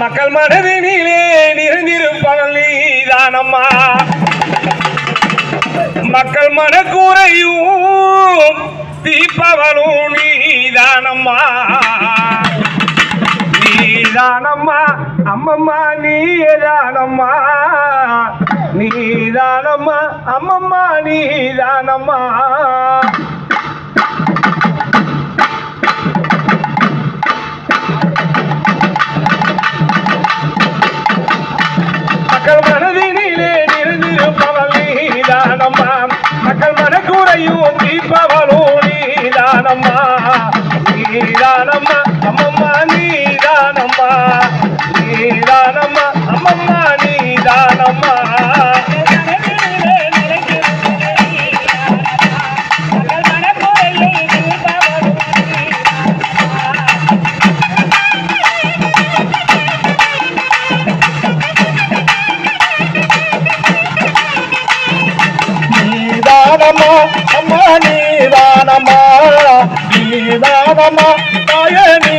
மக்கள் மனதினிலே நிறைந்திருப்பவள் நீதானம்மா. மக்கள் மனக்கூரையும் தீர்ப்பவளும் நீதானம்மா. நீதானம்மா அம்மம்மா நீதானம்மா. நீதானம்மா அம்மம்மா நீதானம்மா. மக்கள் மனதினிலே நிறைந்திருப்பவள் நீதானம்மா. மக்கள் மனக்கூரையும் தீர்ப்பவளும் நீதானம்மா. நீதானம்மா அம்மம்மா நீதானம்மா. நீதானம்மா அம்மம்மா நீதானம்மா. நீதானம்மா அம்மா நீதானம்மா. நீதானம்மா தாயே நீ